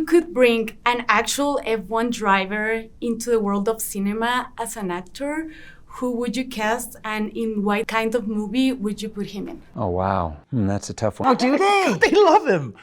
could bring an actual F1 driver into the world of cinema as an actor, who would you cast and in what kind of movie would you put him in? Oh, wow. That's a tough one. Oh, do they? They love him.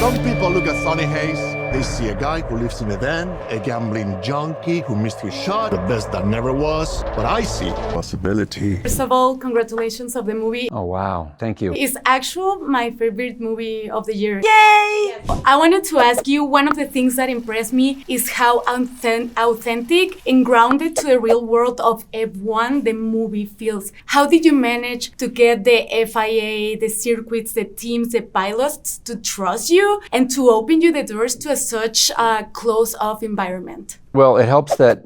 Some people look at Sonny Hayes, they see a guy who lives in a van, a gambling junkie who missed his shot, the best that never was. But I see possibility. First of all, congratulations of the movie. Oh, wow. Thank you. It's actually my favorite movie of the year. Yay! I wanted to ask you, one of the things that impressed me is how authentic and grounded to the real world of F1 the movie feels. How did you manage to get the FIA, the circuits, the teams, the pilots to trust you and to open you the doors to such a close-off environment? Well, it helps that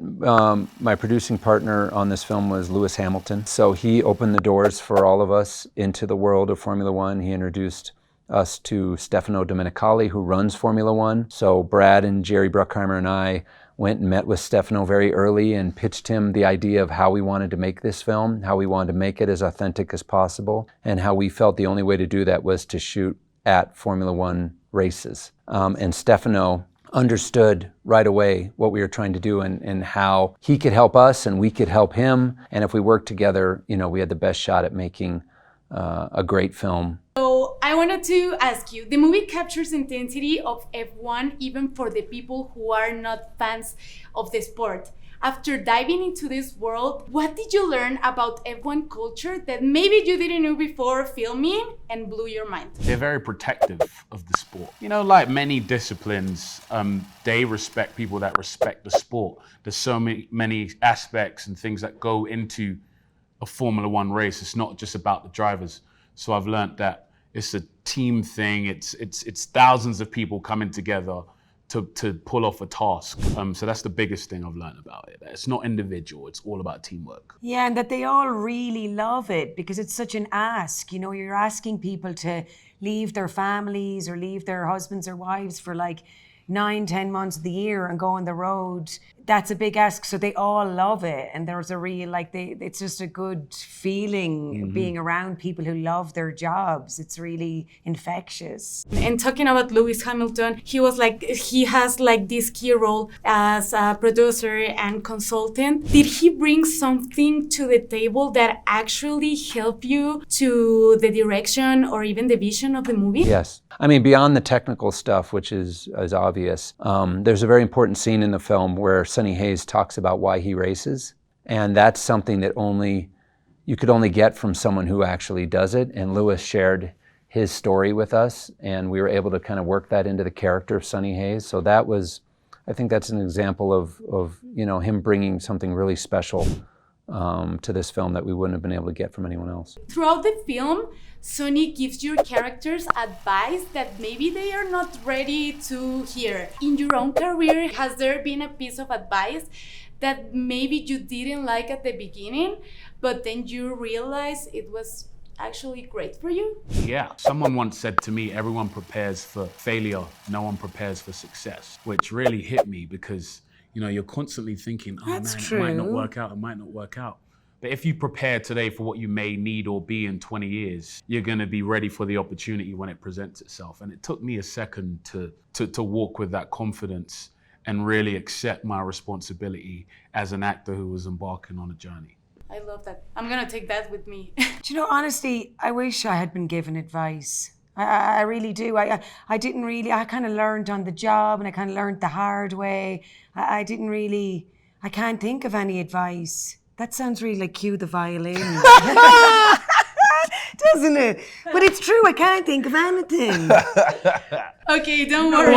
my producing partner on this film was Lewis Hamilton. So he opened the doors for all of us into the world of Formula One. He introduced us to Stefano Domenicali, who runs Formula One. So Brad and Jerry Bruckheimer and I went and met with Stefano very early and pitched him the idea of how we wanted to make this film, how we wanted to make it as authentic as possible, and how we felt the only way to do that was to shoot at Formula One races. And Stefano understood right away what we were trying to do and how he could help us and we could help him. And if we worked together, you know, we had the best shot at making a great film. So I wanted to ask you, the movie captures the intensity of F1 even for the people who are not fans of the sport. After diving into this world, what did you learn about F1 culture that maybe you didn't know before filming and blew your mind? They're very protective of the sport. You know, like many disciplines, they respect people that respect the sport. There's so many aspects and things that go into a Formula One race. It's not just about the drivers. So I've learned that it's a team thing. It's thousands of people coming together to pull off a task. So that's the biggest thing I've learned about it. It's not individual, it's all about teamwork. Yeah, and that they all really love it because it's such an ask. You know, you're asking people to leave their families or leave their husbands or wives for like 9-10 months of the year and go on the road. That's a big ask, so they all love it. And there's a real, it's just a good feeling being around people who love their jobs. It's really infectious. And talking about Lewis Hamilton, he has this key role as a producer and consultant. Did he bring something to the table that actually helped you to the direction or even the vision of the movie? Yes. I mean, beyond the technical stuff, which is obvious, there's a very important scene in the film where Sonny Hayes talks about why he races. And that's something that you could only get from someone who actually does it. And Lewis shared his story with us, and we were able to kind of work that into the character of Sonny Hayes. So that was, I think that's an example of you know, him bringing something really special to this film that we wouldn't have been able to get from anyone else. Throughout the film, Sonny gives your characters advice that maybe they are not ready to hear. In your own career, has there been a piece of advice that maybe you didn't like at the beginning, but then you realized it was actually great for you? Yeah, someone once said to me, everyone prepares for failure, no one prepares for success, which really hit me because, you know, you're constantly thinking, oh That's man, true. it might not work out, it might not work out. But if you prepare today for what you may need or be in 20 years, you're gonna be ready for the opportunity when it presents itself. And it took me a second to walk with that confidence and really accept my responsibility as an actor who was embarking on a journey. I love that. I'm gonna take that with me. Do you know, honestly, I wish I had been given advice. I really do. I kind of learned on the job and I kind of learned the hard way. I can't think of any advice. That sounds really like cue the violin. Doesn't it? But it's true, I can't think of anything. Okay, don't worry.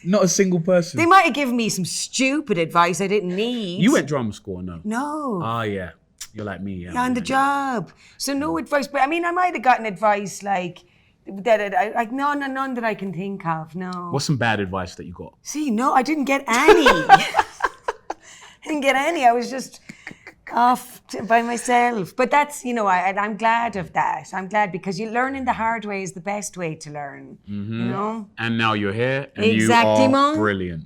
Not a single person. They might have given me some stupid advice I didn't need. You went drama school, no? No. Oh yeah, you're like me. Yeah, On the job. So no advice, but I mean, I might have gotten advice like none that I can think of, no. What's some bad advice that you got? See, no, I didn't get any. I was just off by myself. But that's, you know, I'm glad of that. I'm glad because you learning the hard way is the best way to learn, you know? And now you're here and Exactement. you are brilliant.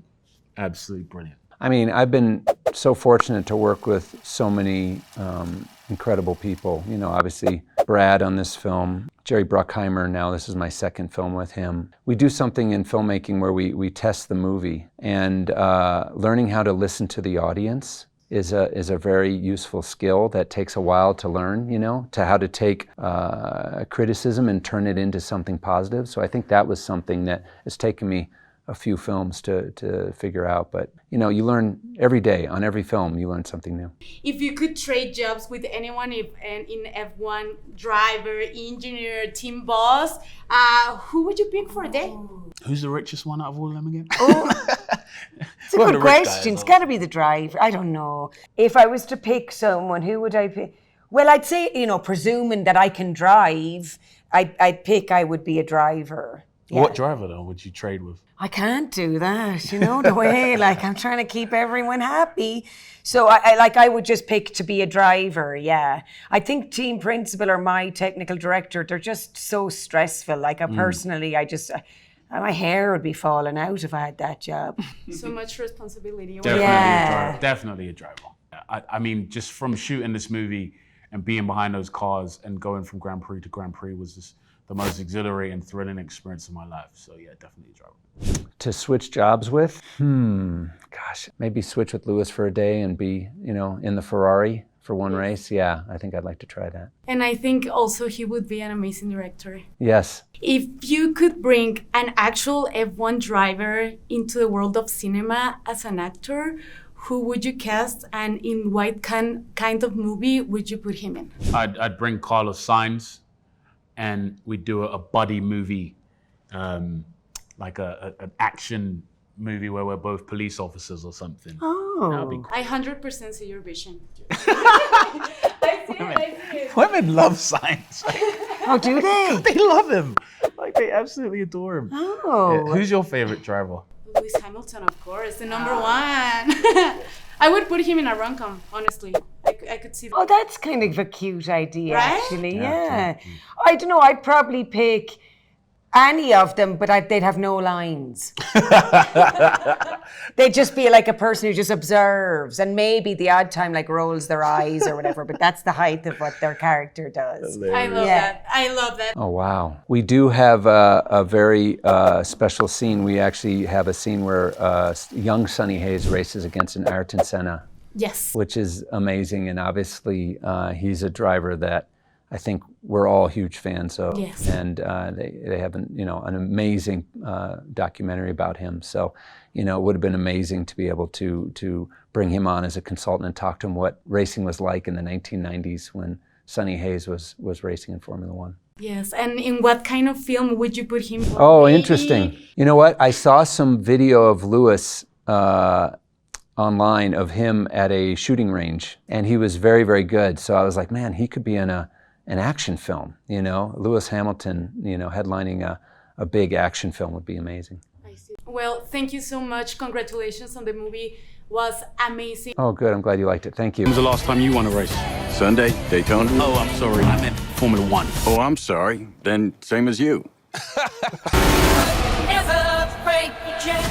Absolutely brilliant. I mean, I've been so fortunate to work with so many incredible people. You know, obviously Brad on this film, Jerry Bruckheimer, now this is my second film with him. We do something in filmmaking where we test the movie, and learning how to listen to the audience is a very useful skill that takes a while to learn, you know, to how to take criticism and turn it into something positive. So I think that was something that has taken me a few films to figure out. But, you know, you learn every day. On every film, you learn something new. If you could trade jobs with anyone in F1, driver, engineer, team boss, who would you pick for a day? Who's the richest one out of all of them again? It's a good question. It's got to be the driver. I don't know. If I was to pick someone, who would I pick? Well, I'd say, you know, presuming that I can drive, I'd pick I would be a driver. Yeah. What driver, though, would you trade with? I can't do that, you know, the way, like, I'm trying to keep everyone happy. So I would just pick to be a driver, yeah. I think team principal or my technical director, they're just so stressful. Like, personally, my hair would be falling out if I had that job. So much responsibility. Definitely a driver. I mean, just from shooting this movie and being behind those cars and going from Grand Prix to Grand Prix was just the most exhilarating and thrilling experience of my life. So yeah, definitely a driver. To switch jobs with? Gosh, maybe switch with Lewis for a day and be, you know, in the Ferrari for one race. Yeah, I think I'd like to try that. And I think also he would be an amazing director. Yes. If you could bring an actual F1 driver into the world of cinema as an actor, who would you cast, and in what kind of movie would you put him in? I'd bring Carlos Sainz, and we'd do a buddy movie, like an action movie where we're both police officers or something. Oh. That'd be cool. I 100% see your vision. I see it. Women love Sainz. Oh, do they? They love him. Like, they absolutely adore him. Oh. Yeah. Who's your favorite driver? Lewis Hamilton, of course, the number one. I would put him in a rom-com, honestly. I could see that. Oh, that's kind of a cute idea, Right? actually, yeah. I don't know, I'd probably pick any of them, but they'd have no lines. They'd just be like a person who just observes, and maybe the odd time like rolls their eyes or whatever, but that's the height of what their character does. I love that. I love that. Oh, wow. We do have a very special scene. We actually have a scene where young Sonny Hayes races against an Ayrton Senna. Yes. Which is amazing, and obviously he's a driver that I think we're all huge fans of. Yes. And they have an amazing documentary about him. So, you know, it would have been amazing to be able to bring him on as a consultant and talk to him what racing was like in the 1990s when Sonny Hayes was racing in Formula One. Yes, and in what kind of film would you put him? Oh, interesting. You know what? I saw some video of Lewis online of him at a shooting range, and he was very, very good. So I was like, man, he could be in an action film, you know? Lewis Hamilton, you know, headlining a big action film would be amazing. I see. Well, thank you so much. Congratulations on the movie. Was amazing. Oh, good. I'm glad you liked it. Thank you. When was the last time you won a race? Sunday, Daytona. Oh, I'm sorry. I meant Formula One. Oh, I'm sorry. Then same as you. Never break the chain.